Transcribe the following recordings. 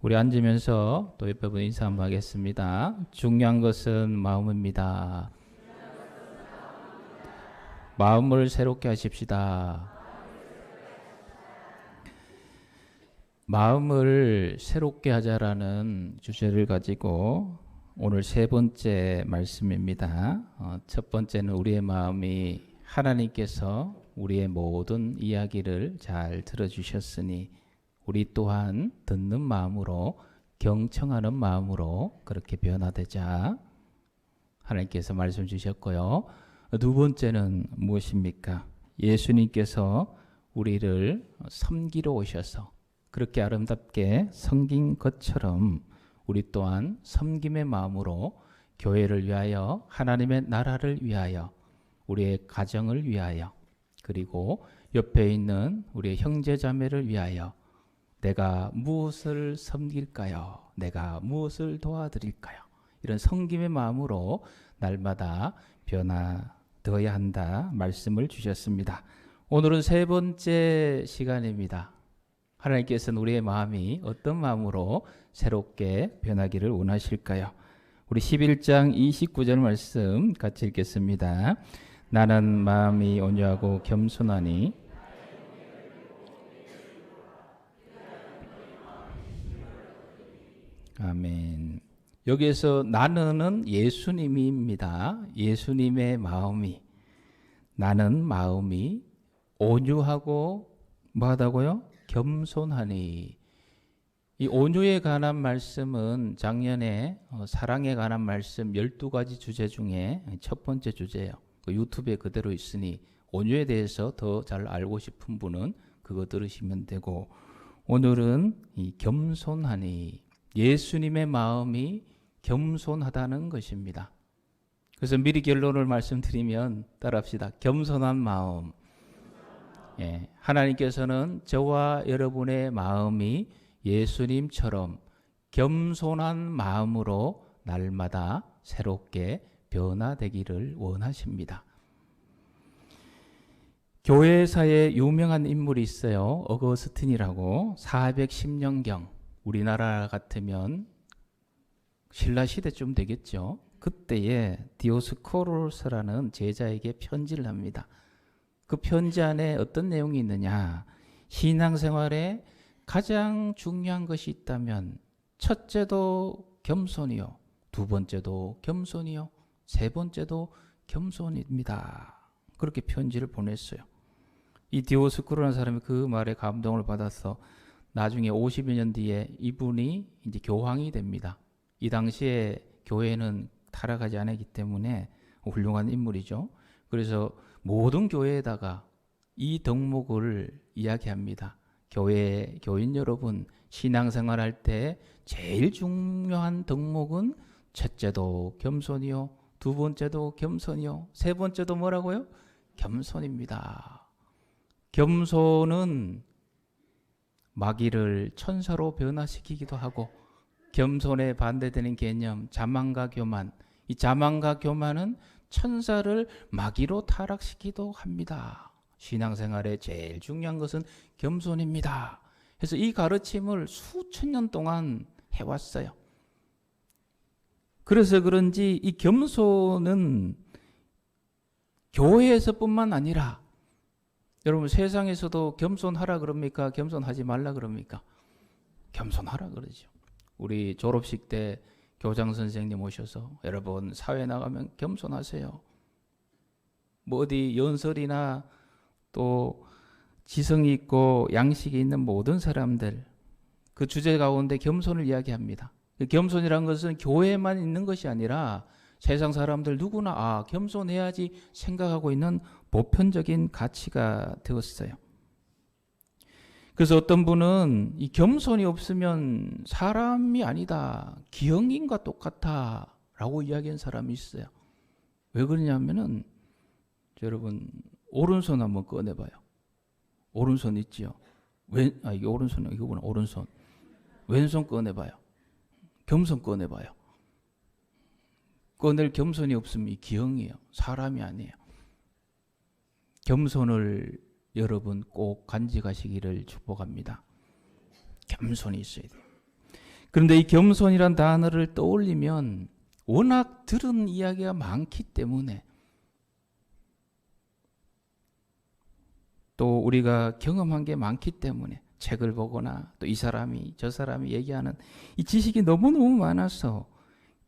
우리 앉으면서 또 옆에 분 인사 한번 하겠습니다. 중요한 것은 마음입니다. 마음을 새롭게 하십시다. 마음을 새롭게 하자라는 주제를 가지고 오늘 세 번째 말씀입니다. 첫 번째는 우리의 마음이 하나님께서 우리의 모든 이야기를 잘 들어주셨으니 우리 또한 듣는 마음으로 경청하는 마음으로 그렇게 변화되자 하나님께서 말씀 주셨고요. 두 번째는 무엇입니까? 예수님께서 우리를 섬기러 오셔서 그렇게 아름답게 섬긴 것처럼 우리 또한 섬김의 마음으로 교회를 위하여 하나님의 나라를 위하여 우리의 가정을 위하여 그리고 옆에 있는 우리의 형제자매를 위하여 내가 무엇을 섬길까요? 내가 무엇을 도와드릴까요? 이런 섬김의 마음으로 날마다 변화되어야 한다 말씀을 주셨습니다. 오늘은 세 번째 시간입니다. 하나님께서는 우리의 마음이 어떤 마음으로 새롭게 변하기를 원하실까요? 우리 11장 29절 말씀 같이 읽겠습니다. 나는 마음이 온유하고 겸손하니 아멘. 여기에서 나는은 예수님입니다. 예수님의 마음이 나는 마음이 온유하고 뭐하다고요? 겸손하니. 이 온유에 관한 말씀은 작년에 사랑에 관한 말씀 12가지 주제 중에 첫 번째 주제예요. 그 유튜브에 그대로 있으니 온유에 대해서 더 잘 알고 싶은 분은 그거 들으시면 되고 오늘은 이 겸손하니 예수님의 마음이 겸손하다는 것입니다. 그래서 미리 결론을 말씀드리면 따라합시다. 겸손한 마음. 예, 하나님께서는 저와 여러분의 마음이 예수님처럼 겸손한 마음으로 날마다 새롭게 변화되기를 원하십니다. 교회사에 유명한 인물이 있어요. 어거스틴이라고 410년경 우리나라 같으면 신라시대쯤 되겠죠. 그때에 디오스코로스라는 제자에게 편지를 합니다. 그 편지 안에 어떤 내용이 있느냐. 신앙생활에 가장 중요한 것이 있다면 첫째도 겸손이요. 두 번째도 겸손이요. 세 번째도 겸손입니다. 그렇게 편지를 보냈어요. 이 디오스코로라는 사람이 그 말에 감동을 받아서 나중에 50여 년 뒤에 이분이 이제 교황이 됩니다. 이 당시에 교회는 타락하지 않았기 때문에 훌륭한 인물이죠. 그래서 모든 교회에다가 이 덕목을 이야기합니다. 교인 여러분, 신앙생활할 때 제일 중요한 덕목은 첫째도 겸손이요, 두 번째도 겸손이요, 세 번째도 뭐라고요? 겸손입니다. 겸손은 마귀를 천사로 변화시키기도 하고 겸손에 반대되는 개념 자만과 교만. 이 자만과 교만은 천사를 마귀로 타락시키기도 합니다. 신앙생활에 제일 중요한 것은 겸손입니다. 그래서 이 가르침을 수천 년 동안 해왔어요. 그래서 그런지 이 겸손은 교회에서뿐만 아니라 여러분 세상에서도 겸손하라 그럽니까? 겸손하지 말라 그럽니까? 겸손하라 그러죠. 우리 졸업식 때 교장 선생님 오셔서 여러분 사회 나가면 겸손하세요. 뭐 어디 연설이나 또 지성이 있고 양식이 있는 모든 사람들 그 주제 가운데 겸손을 이야기합니다. 겸손이란 것은 교회에만 있는 것이 아니라 세상 사람들 누구나 겸손해야지 생각하고 있는 보편적인 가치가 되었어요. 그래서 어떤 분은 이 겸손이 없으면 사람이 아니다, 기형인과 똑같아 라고 이야기한 사람이 있어요. 왜 그러냐면은 여러분 오른손 한번 꺼내봐요. 오른손 있지요. 이게 오른손 이거구나. 오른손. 왼손 꺼내봐요. 겸손 꺼내봐요. 꺼낼 겸손이 없으면 이 기형이에요. 사람이 아니에요. 겸손을 여러분 꼭 간직하시기를 축복합니다. 겸손이 있어야 돼요. 그런데 이 겸손이란 단어를 떠올리면 워낙 들은 이야기가 많기 때문에 또 우리가 경험한 게 많기 때문에 책을 보거나 또 이 사람이 저 사람이 얘기하는 이 지식이 너무너무 많아서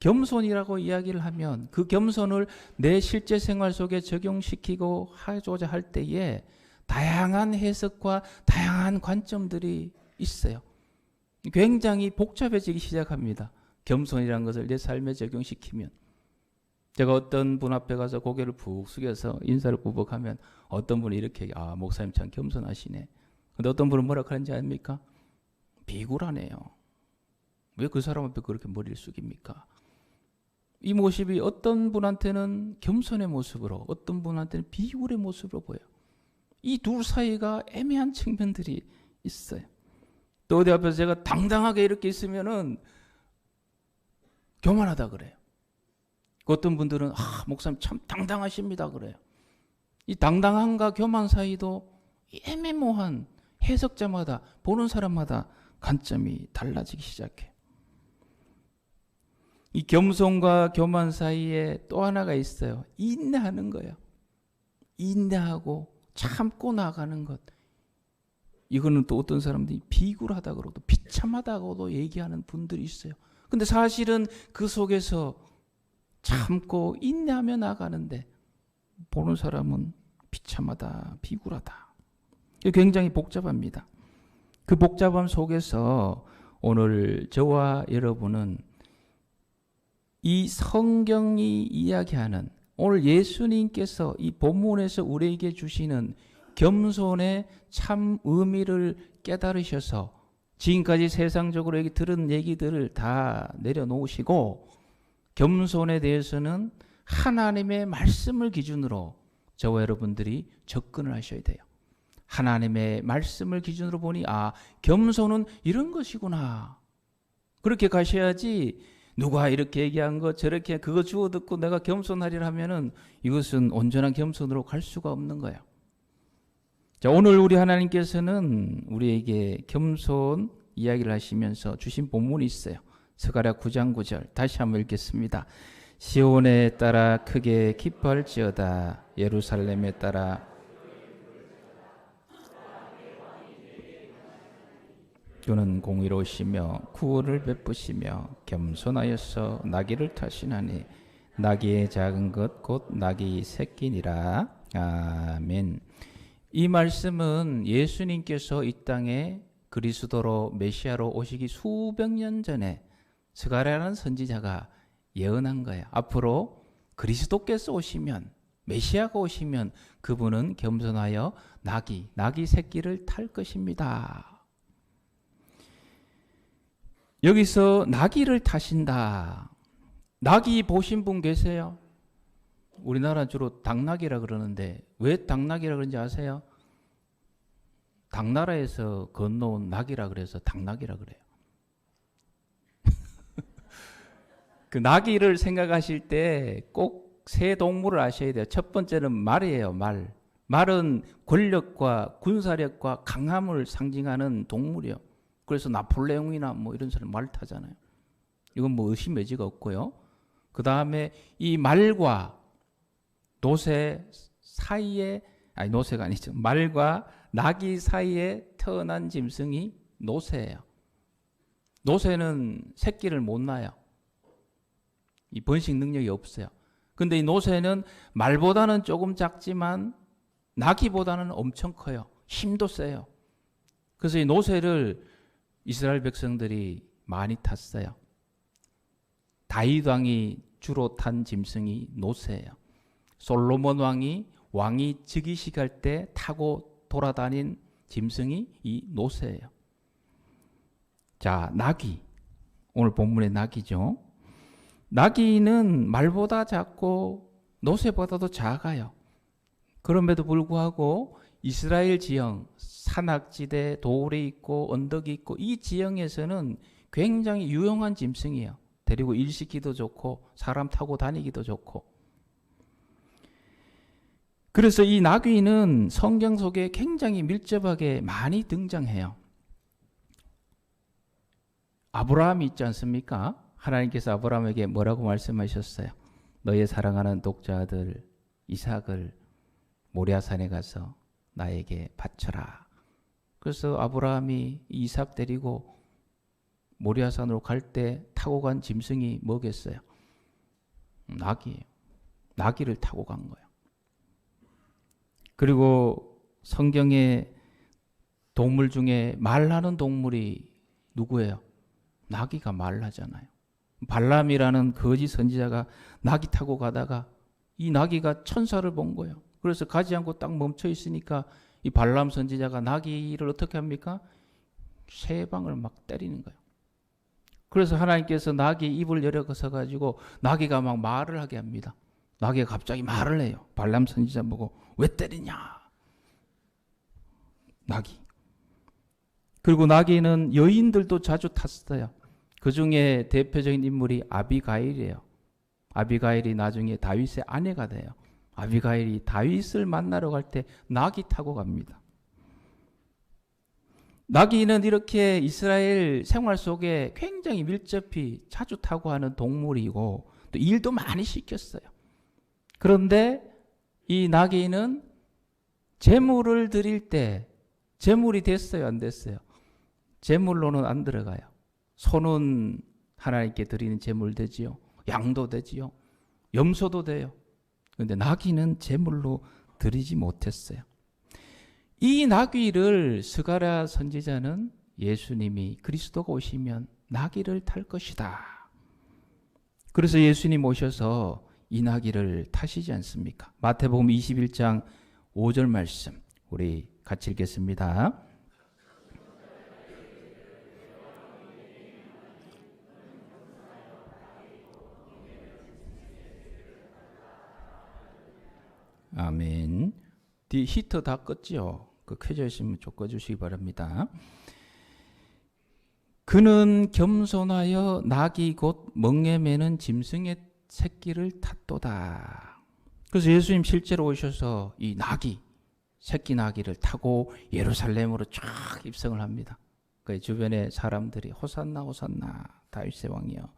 겸손이라고 이야기를 하면 그 겸손을 내 실제 생활 속에 적용시키고 하고자 할 때에 다양한 해석과 다양한 관점들이 있어요. 굉장히 복잡해지기 시작합니다. 겸손이라는 것을 내 삶에 적용시키면. 제가 어떤 분 앞에 가서 고개를 푹 숙여서 인사를 꾸벅하면 어떤 분이 이렇게 아 목사님 참 겸손하시네. 근데 어떤 분은 뭐라 하는지 아닙니까? 비굴하네요. 왜 그 사람 앞에 그렇게 머리를 숙입니까? 이 모습이 어떤 분한테는 겸손의 모습으로 어떤 분한테는 비굴의 모습으로 보여요. 이 둘 사이가 애매한 측면들이 있어요. 또 어디 앞에서 제가 당당하게 이렇게 있으면은 교만하다 그래요. 어떤 분들은 목사님 참 당당하십니다 그래요. 이 당당함과 교만 사이도 애매모호한 해석자마다 보는 사람마다 관점이 달라지기 시작해요. 이 겸손과 교만 사이에 또 하나가 있어요. 인내하는 거예요. 인내하고 참고 나가는 것. 이거는 또 어떤 사람들이 비굴하다 그러고 또 비참하다고도 얘기하는 분들이 있어요. 근데 사실은 그 속에서 참고 인내하며 나가는데 보는 사람은 비참하다, 비굴하다. 굉장히 복잡합니다. 그 복잡함 속에서 오늘 저와 여러분은 이 성경이 이야기하는 오늘 예수님께서 이 본문에서 우리에게 주시는 겸손의 참 의미를 깨달으셔서 지금까지 세상적으로 얘기 들은 얘기들을 다 내려놓으시고 겸손에 대해서는 하나님의 말씀을 기준으로 저와 여러분들이 접근을 하셔야 돼요. 하나님의 말씀을 기준으로 보니 겸손은 이런 것이구나. 그렇게 가셔야지 누가 이렇게 얘기한 거 저렇게 그거 주워 듣고 내가 겸손하리라 하면은 이것은 온전한 겸손으로 갈 수가 없는 거예요. 자, 오늘 우리 하나님께서는 우리에게 겸손 이야기를 하시면서 주신 본문이 있어요. 스가랴 9장 9절 다시 한번 읽겠습니다. 시온에 따라 크게 기뻐할지어다 예루살렘에 따라 주는 공의로우시며 구원을 베푸시며 겸손하여서 나귀를 타시나니 나귀의 작은 것 곧 나귀 새끼니라. 아멘. 이 말씀은 예수님께서 이 땅에 그리스도로 메시아로 오시기 수백 년 전에 스가랴라는 선지자가 예언한 거예요. 앞으로 그리스도께서 오시면 메시아가 오시면 그분은 겸손하여 나귀 새끼를 탈 것입니다. 여기서 나귀를 타신다. 나귀 보신 분 계세요? 우리나라 주로 당나귀라 그러는데 왜 당나귀라 그런지 아세요? 당나라에서 건너온 나귀라 그래서 당나귀라 그래요. 그 나귀를 생각하실 때 꼭 세 동물을 아셔야 돼요. 첫 번째는 말이에요. 말. 말은 권력과 군사력과 강함을 상징하는 동물이요. 그래서 나폴레옹이나 뭐 이런 사람 말 타잖아요. 이건 뭐 의심 여지가 없고요. 그 다음에 이 말과 노새 사이에 노새가 아니죠. 말과 나귀 사이에 태어난 짐승이 노새예요. 노새는 새끼를 못 낳아요. 이 번식 능력이 없어요. 근데 이 노새는 말보다는 조금 작지만 나귀보다는 엄청 커요. 힘도 세요. 그래서 이 노새를 이스라엘 백성들이 많이 탔어요. 다윗 왕이 주로 탄 짐승이 노새예요. 솔로몬 왕이 즉위식할 때 타고 돌아다닌 짐승이 이 노새예요. 자, 나귀. 오늘 본문의 나귀죠. 나귀는 말보다 작고 노새보다도 작아요. 그럼에도 불구하고 이스라엘 지형, 산악지대, 돌이 있고 언덕이 있고 이 지형에서는 굉장히 유용한 짐승이에요. 데리고 일시키도 좋고 사람 타고 다니기도 좋고. 그래서 이 나귀는 성경 속에 굉장히 밀접하게 많이 등장해요. 아브라함이 있지 않습니까? 하나님께서 아브라함에게 뭐라고 말씀하셨어요? 너의 사랑하는 독자 아들 이삭을 모리아산에 가서 나에게 바쳐라. 그래서 아브라함이 이삭 데리고 모리아산으로 갈 때 타고 간 짐승이 뭐겠어요? 나귀예요. 나귀를 타고 간 거예요. 그리고 성경에 동물 중에 말하는 동물이 누구예요? 나귀가 말하잖아요. 발람이라는 거짓 선지자가 나귀 타고 가다가 이 나귀가 천사를 본 거예요. 그래서 가지 않고 딱 멈춰 있으니까 이 발람 선지자가 나귀를 어떻게 합니까? 세 방을 막 때리는 거예요. 그래서 하나님께서 나귀 입을 열어서 가지고 나귀가 막 말을 하게 합니다. 나귀가 갑자기 말을 해요. 발람 선지자 보고 왜 때리냐? 나귀. 그리고 나귀는 여인들도 자주 탔어요. 그 중에 대표적인 인물이 아비가일이에요. 아비가일이 나중에 다윗의 아내가 돼요. 아비가일이 다윗을 만나러 갈 때 나귀 타고 갑니다. 나귀는 이렇게 이스라엘 생활 속에 굉장히 밀접히 자주 타고 하는 동물이고 또 일도 많이 시켰어요. 그런데 이 나귀는 제물을 드릴 때 제물이 됐어요, 안 됐어요? 제물로는 안 들어가요. 소는 하나님께 드리는 제물 되지요. 양도 되지요. 염소도 돼요. 그런데 나귀는 제물로 드리지 못했어요. 이 나귀를 스가랴 선지자는 예수님이 그리스도가 오시면 나귀를 탈 것이다. 그래서 예수님 오셔서 이 나귀를 타시지 않습니까? 마태복음 21장 5절 말씀 우리 같이 읽겠습니다. 아멘. 뒤 히터 다 껐죠? 그 켜져 있으면 좀 꺼주시기 바랍니다. 그는 겸손하여 낙이 곧 멍에 매는 짐승의 새끼를 탔도다. 그래서 예수님 실제로 오셔서 이 나귀, 새끼 나귀를 타고 예루살렘으로 쫙 입성을 합니다. 그 주변에 사람들이 호산나 호산나 다윗의 왕이여.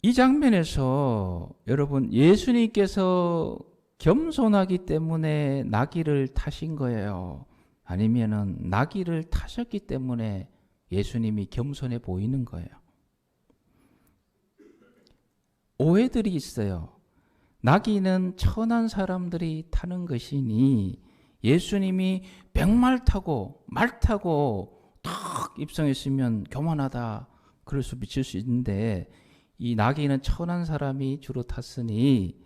이 장면에서 여러분 예수님께서 겸손하기 때문에 나귀를 타신 거예요? 아니면은 나귀를 타셨기 때문에 예수님이 겸손해 보이는 거예요? 오해들이 있어요. 나귀는 천한 사람들이 타는 것이니 예수님이 백말 타고 말 타고 탁 입성했으면 교만하다 그럴 수 비칠 수 있는데 이 나귀는 천한 사람이 주로 탔으니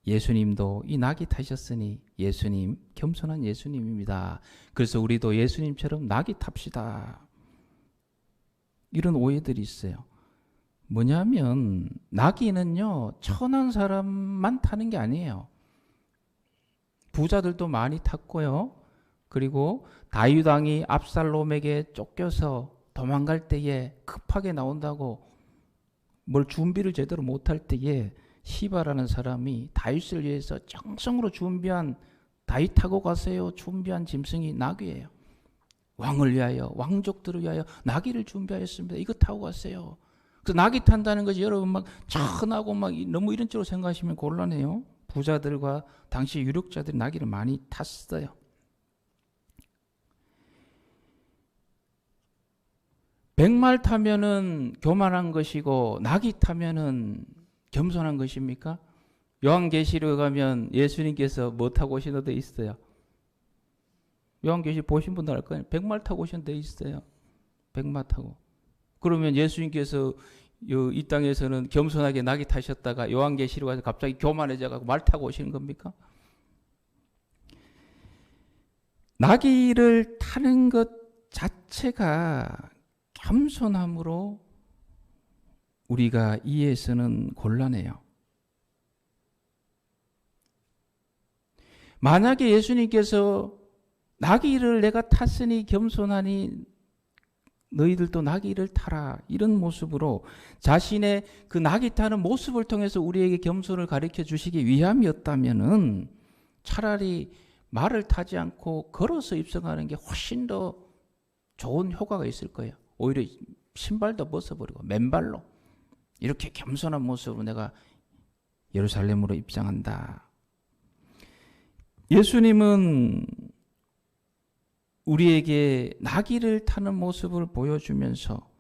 예수님도 이 나귀 타셨으니 예수님 겸손한 예수님입니다. 그래서 우리도 예수님처럼 나귀 탑시다. 이런 오해들이 있어요. 뭐냐면 나귀는요 천한 사람만 타는 게 아니에요. 부자들도 많이 탔고요. 그리고 다윗 왕이 압살롬에게 쫓겨서 도망갈 때에 급하게 나온다고 뭘 준비를 제대로 못할 때에 시바라는 사람이 다윗을 위해서 정성으로 준비한 다윗 타고 가세요 준비한 짐승이 나귀예요. 왕을 위하여 왕족들을 위하여 나귀를 준비하였습니다. 이거 타고 가세요. 그래서 나귀 탄다는 것이 여러분 막 천하고 막 너무 이런 쪽으로 생각하시면 곤란해요. 부자들과 당시 유력자들이 나귀를 많이 탔어요. 백말 타면은 교만한 것이고 나귀 타면은 겸손한 것입니까? 요한계시록에 가면 예수님께서 뭐 타고 오신 데 있어요? 요한계시록 보신 분들 알 거예요. 백말 타고 오신 데 있어요. 백마 타고. 그러면 예수님께서 이 땅에서는 겸손하게 나귀 타셨다가 요한계시록 가서 갑자기 교만해져가지고 말 타고 오시는 겁니까? 나귀를 타는 것 자체가 겸손함으로 우리가 이해해서는 곤란해요. 만약에 예수님께서 나귀를 내가 탔으니 겸손하니 너희들도 나귀를 타라 이런 모습으로 자신의 그 나귀 타는 모습을 통해서 우리에게 겸손을 가르쳐 주시기 위함이었다면은 차라리 말을 타지 않고 걸어서 입성하는 게 훨씬 더 좋은 효과가 있을 거예요. 오히려 신발도 벗어버리고 맨발로 이렇게 겸손한 모습으로 내가 예루살렘으로 입장한다. 예수님은 우리에게 나귀를 타는 모습을 보여주면서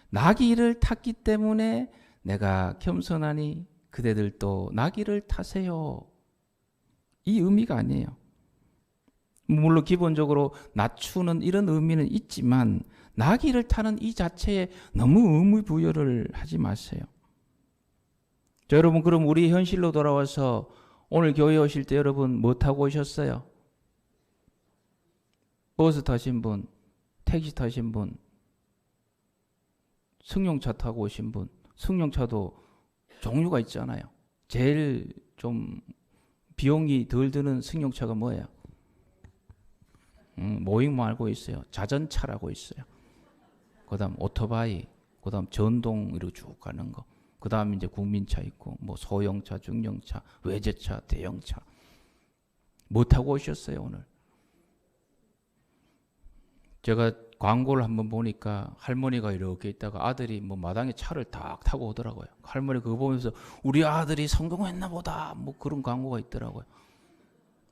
나귀를 탔기 때문에 내가 겸손하니 그대들도 나귀를 타세요. 이 의미가 아니에요. 물론 기본적으로 낮추는 이런 의미는 있지만 나귀를 타는 이 자체에 너무 의미 부여를 하지 마세요. 자, 여러분, 그럼 우리 현실로 돌아와서 오늘 교회 오실 때 여러분 뭐 타고 오셨어요? 버스 타신 분, 택시 타신 분, 승용차 타고 오신 분. 승용차도 종류가 있잖아요. 제일 좀 비용이 덜 드는 승용차가 뭐예요? 모잉 알고 있어요. 자전차라고 있어요. 그 다음 오토바이, 그 다음 전동으로 쭉 가는 거. 그 다음 이제 국민차 있고, 뭐 소형차, 중형차, 외제차, 대형차. 뭐 타고 오셨어요, 오늘? 제가 광고를 한번 보니까 할머니가 이렇게 있다가 아들이 뭐 마당에 차를 딱 타고 오더라고요. 할머니 그거 보면서 우리 아들이 성공했나 보다. 뭐 그런 광고가 있더라고요.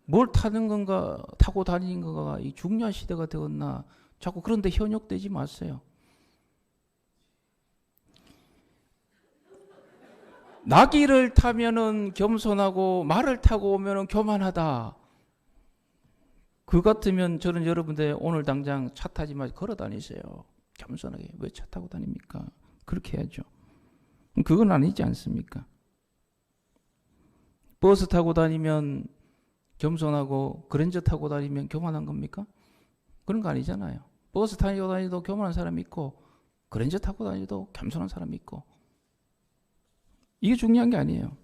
뭘 타는 건가, 타고 다니는 건가, 이 중요한 시대가 되었나. 자꾸 그런데 현혹되지 마세요. 나귀를 타면은 겸손하고 말을 타고 오면은 교만하다. 그 같으면 저는 여러분들 오늘 당장 차 타지 마시고 걸어 다니세요. 겸손하게. 왜 차 타고 다닙니까? 그렇게 해야죠. 그건 아니지 않습니까? 버스 타고 다니면 겸손하고 그랜저 타고 다니면 교만한 겁니까? 그런 거 아니잖아요. 버스 타고 다니도 교만한 사람이 있고 그랜저 타고 다니도 겸손한 사람이 있고 이게 중요한 게 아니에요.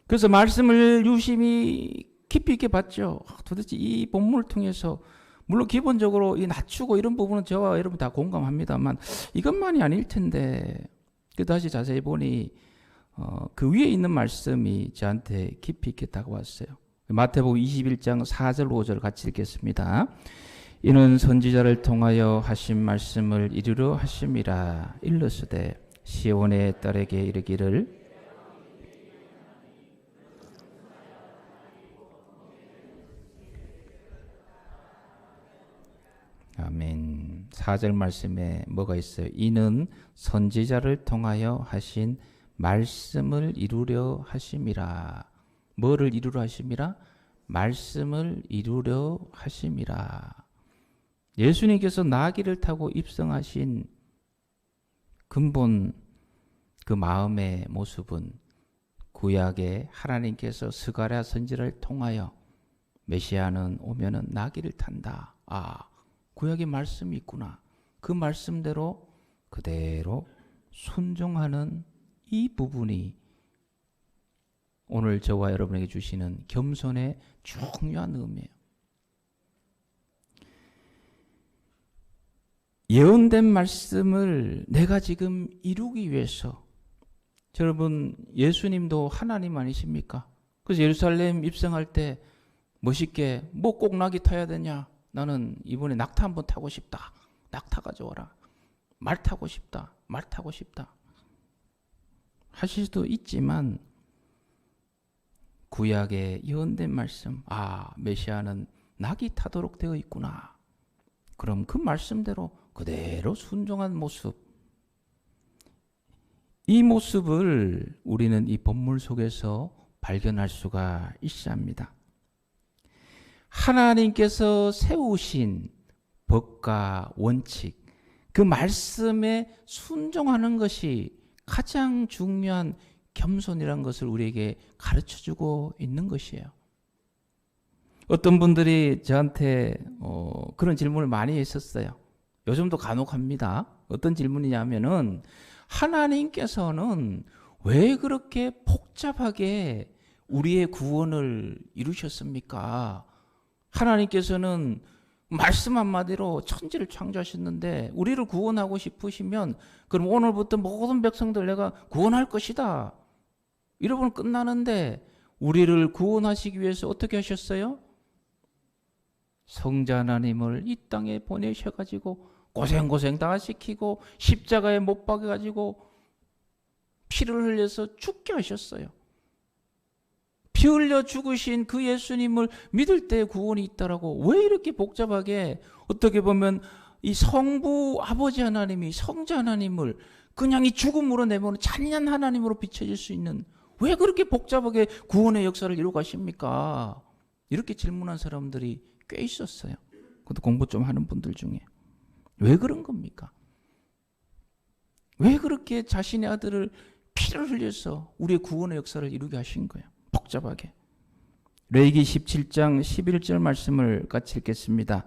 그래서 말씀을 유심히 깊이 있게 봤죠. 도대체 이 본문을 통해서 물론 기본적으로 이 낮추고 이런 부분은 저와 여러분 다 공감합니다만 이것만이 아닐 텐데 다시 자세히 보니 그 위에 있는 말씀이 저한테 깊이 있게 다가왔어요. 마태복음 21장 4절 5절 같이 읽겠습니다. 이는 선지자를 통하여 하신 말씀을 이루려 하심이라. 일러스되 시온의 딸에게 이르기를 아멘. 4절 말씀에 뭐가 있어요? 이는 선지자를 통하여 하신 말씀을 이루려 하심이라. 뭐를 이루려 하심이라? 말씀을 이루려 하심이라. 예수님께서 나귀를 타고 입성하신 근본 그 마음의 모습은 구약에 하나님께서 스가랴 선지자를 통하여 메시아는 오면은 나귀를 탄다. 아, 구약의 말씀이 있구나. 그 말씀대로 그대로 순종하는 이 부분이 오늘 저와 여러분에게 주시는 겸손의 중요한 의미예요. 예언된 말씀을 내가 지금 이루기 위해서 여러분 예수님도 하나님 아니십니까? 그래서 예루살렘 입성할 때 멋있게 뭐 꼭 나귀 타야 되냐? 나는 이번에 낙타 한번 타고 싶다. 낙타 가져와라. 말 타고 싶다. 말 타고 싶다. 하실 수도 있지만 구약의 예언된 말씀, 아, 메시아는 낙이 타도록 되어 있구나. 그럼 그 말씀대로 그대로 순종한 모습, 이 모습을 우리는 이 본문 속에서 발견할 수가 있어야 합니다. 하나님께서 세우신 법과 원칙, 그 말씀에 순종하는 것이 가장 중요한 겸손이라는 것을 우리에게 가르쳐주고 있는 것이에요. 어떤 분들이 저한테 그런 질문을 많이 했었어요. 요즘도 간혹 합니다. 어떤 질문이냐면은 하나님께서는 왜 그렇게 복잡하게 우리의 구원을 이루셨습니까? 하나님께서는 말씀 한마디로 천지를 창조하셨는데 우리를 구원하고 싶으시면 그럼 오늘부터 모든 백성들 내가 구원할 것이다. 이러면 끝나는데 우리를 구원하시기 위해서 어떻게 하셨어요? 성자 하나님을 이 땅에 보내셔가지고 고생 다 시키고 십자가에 못 박아가지고 피를 흘려서 죽게 하셨어요. 피 흘려 죽으신 그 예수님을 믿을 때 구원이 있다라고 왜 이렇게 복잡하게 어떻게 보면 이 성부 아버지 하나님이 성자 하나님을 그냥 이 죽음으로 내모는 잔인한 하나님으로 비춰질 수 있는 왜 그렇게 복잡하게 구원의 역사를 이루고 가십니까? 이렇게 질문한 사람들이 꽤 있었어요. 그것도 공부 좀 하는 분들 중에. 왜 그런 겁니까? 왜 그렇게 자신의 아들을 피를 흘려서 우리의 구원의 역사를 이루게 하신 거예요? 복잡하게. 레위기 17장 11절 말씀을 같이 읽겠습니다.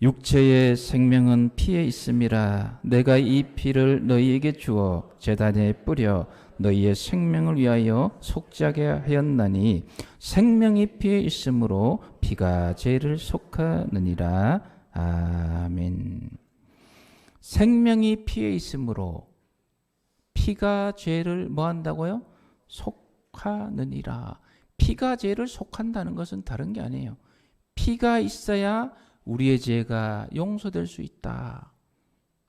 육체의 생명은 피에 있음이라. 내가 이 피를 너희에게 주어 제단에 뿌려 너희의 생명을 위하여 속죄하게 하였나니 생명이 피에 있으므로 피가 죄를 속하느니라. 아멘. 생명이 피에 있으므로 피가 죄를 뭐 한다고요? 속하느니라. 피가 죄를 속한다는 것은 다른 게 아니에요. 피가 있어야 우리의 죄가 용서될 수 있다.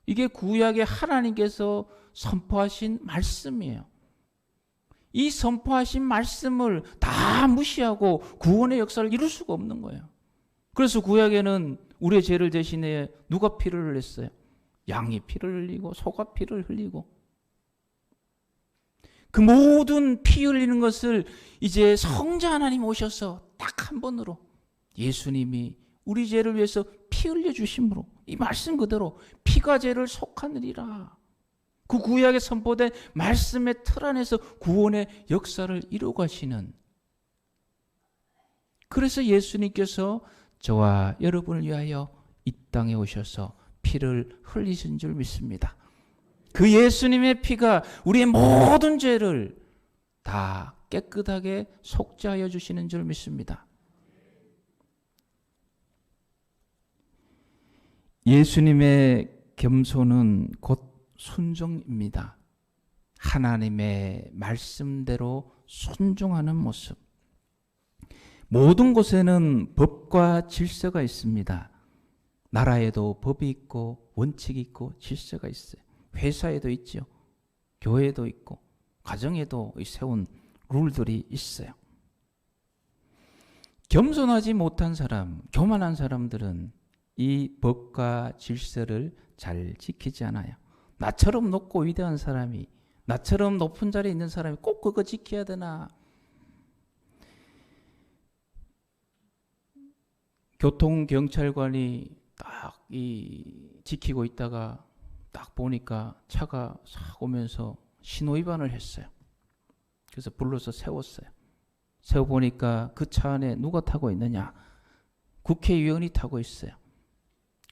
이게 구약의 하나님께서 선포하신 말씀이에요. 이 선포하신 말씀을 다 무시하고 구원의 역사를 이룰 수가 없는 거예요. 그래서 구약에는 우리의 죄를 대신해 누가 피를 흘렸어요? 양이 피를 흘리고 소가 피를 흘리고 그 모든 피 흘리는 것을 이제 성자 하나님 오셔서 딱 한 번으로 예수님이 우리 죄를 위해서 피 흘려 주심으로 이 말씀 그대로 피가 죄를 속하느니라. 그 구약에 선포된 말씀의 틀 안에서 구원의 역사를 이루어 가시는, 그래서 예수님께서 저와 여러분을 위하여 이 땅에 오셔서 피를 흘리신 줄 믿습니다. 그 예수님의 피가 우리의 모든 죄를 다 깨끗하게 속죄하여 주시는 줄 믿습니다. 예수님의 겸손은 곧 순종입니다. 하나님의 말씀대로 순종하는 모습. 모든 곳에는 법과 질서가 있습니다. 나라에도 법이 있고 원칙이 있고 질서가 있어요. 회사에도 있죠. 교회에도 있고 가정에도 세운 룰들이 있어요. 겸손하지 못한 사람, 교만한 사람들은 이 법과 질서를 잘 지키지 않아요. 나처럼 높고 위대한 사람이, 나처럼 높은 자리에 있는 사람이 꼭 그거 지켜야 되나? 교통경찰관이 딱 지키고 있다가 딱 보니까 차가 싹 오면서 신호 위반을 했어요. 그래서 불러서 세웠어요. 세워보니까 그 차 안에 누가 타고 있느냐? 국회의원이 타고 있어요.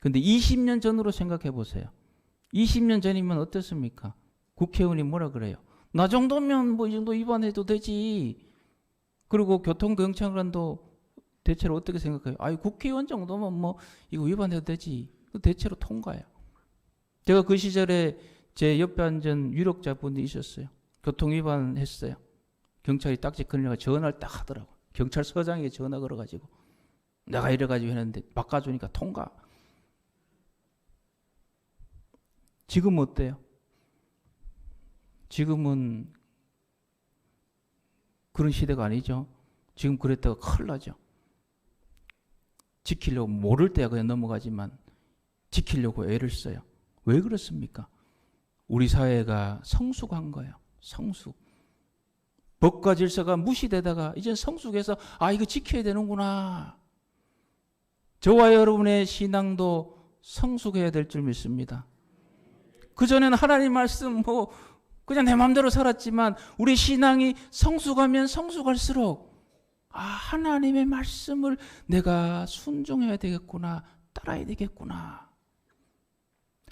근데 20년 전으로 생각해 보세요. 20년 전이면 어땠습니까? 국회의원이 뭐라 그래요? 나 정도면 뭐 이 정도 위반해도 되지. 그리고 교통경찰관도 대체로 어떻게 생각해요? 아이, 국회의원 정도면 뭐 이거 위반해도 되지. 대체로 통과해요. 제가 그 시절에 제 옆에 앉은 유력자분이 있었어요. 교통 위반했어요. 경찰이 딱지 걸려가 전화를 딱 하더라고. 경찰서장에게 전화 걸어가지고 내가 이래가지고 했는데 바꿔주니까 통과. 지금 어때요? 지금은 그런 시대가 아니죠. 지금 그랬다가 큰일 나죠. 지키려고 모를 때야 그냥 넘어가지만 지키려고 애를 써요. 왜 그렇습니까? 우리 사회가 성숙한 거예요. 성숙. 법과 질서가 무시되다가 이제 성숙해서 아, 이거 지켜야 되는구나. 저와 여러분의 신앙도 성숙해야 될 줄 믿습니다. 그전에는 하나님 말씀 뭐 그냥 내 마음대로 살았지만 우리 신앙이 성숙하면 성숙할수록 아, 하나님의 말씀을 내가 순종해야 되겠구나, 따라야 되겠구나.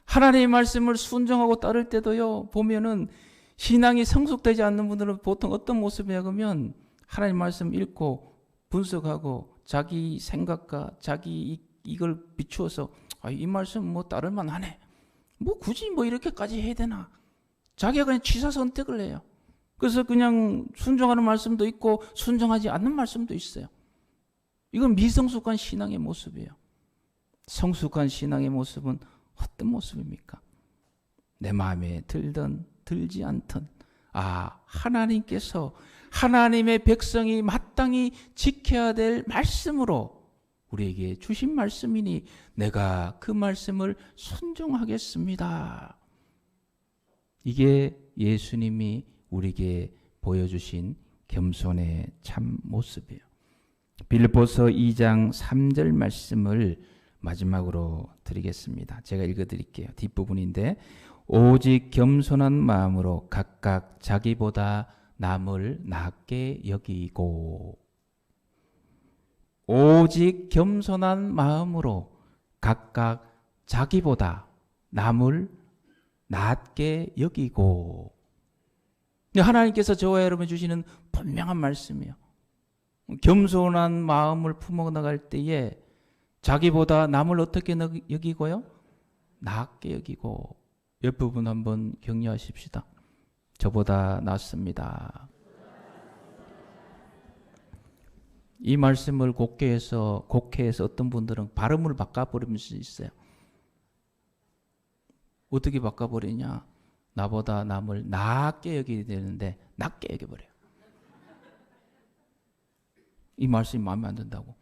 하나님의 말씀을 순종하고 따를 때도요, 보면은 신앙이 성숙되지 않는 분들은 보통 어떤 모습이냐 그러면 하나님 말씀 읽고 분석하고 자기 생각과 자기 이걸 비추어서 아, 이 말씀 뭐 따를만 하네. 뭐 굳이 뭐 이렇게까지 해야 되나. 자기가 그냥 취사 선택을 해요. 그래서 그냥 순종하는 말씀도 있고 순종하지 않는 말씀도 있어요. 이건 미성숙한 신앙의 모습이에요. 성숙한 신앙의 모습은 어떤 모습입니까? 내 마음에 들든 들지 않든 하나님께서 하나님의 백성이 마땅히 지켜야 될 말씀으로 우리에게 주신 말씀이니 내가 그 말씀을 순종하겠습니다. 이게 예수님이 우리에게 보여주신 겸손의 참 모습이에요. 빌립보서 2장 3절 말씀을 마지막으로 드리겠습니다. 제가 읽어드릴게요. 뒷부분인데 오직 겸손한 마음으로 각각 자기보다 남을 낮게 여기고 오직 겸손한 마음으로 각각 자기보다 남을 낮게 여기고 하나님께서 저와 여러분 주시는 분명한 말씀이에요. 겸손한 마음을 품어 나갈 때에 자기보다 남을 어떻게 여기고요? 낮게 여기고 옆부분 한번 격려하십시다. 저보다 낫습니다. 이 말씀을 곡해해서 어떤 분들은 발음을 바꿔버릴 수 있어요. 어떻게 바꿔버리냐? 나보다 남을 낮게 여기야 되는데 낮게 여겨버려요. 이 말씀이 마음에 안 든다고.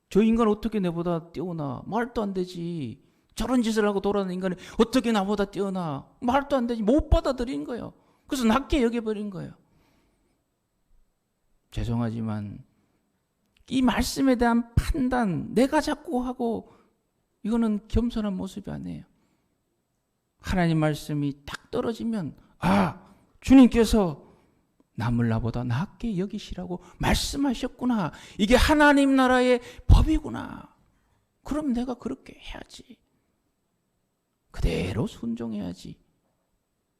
저 인간 어떻게 내보다 뛰어나? 말도 안 되지. 저런 짓을 하고 돌아다니는 인간이 어떻게 나보다 뛰어나? 말도 안 되지. 못 받아들인 거예요. 그래서 낮게 여겨버린 거예요. 죄송하지만 이 말씀에 대한 판단 내가 자꾸 하고 이거는 겸손한 모습이 아니에요. 하나님 말씀이 딱 떨어지면 주님께서 남을 나보다 낮게 여기시라고 말씀하셨구나. 이게 하나님 나라의 법이구나. 그럼 내가 그렇게 해야지. 그대로 순종해야지.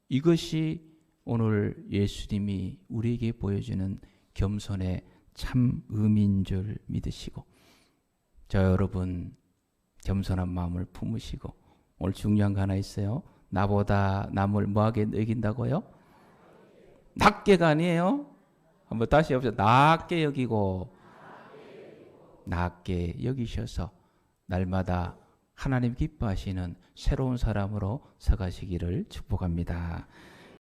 이것이 오늘 예수님이 우리에게 보여주는 겸손의 참 의미인 줄 믿으시고 저 여러분 겸손한 마음을 품으시고 오늘 중요한 거 하나 있어요. 나보다 남을 뭐하게 여긴다고요? 낮게가 아니에요. 한번 다시 해보세요. 낮게 여기고 낮게 여기셔서 날마다 하나님 기뻐하시는 새로운 사람으로 서가시기를 축복합니다.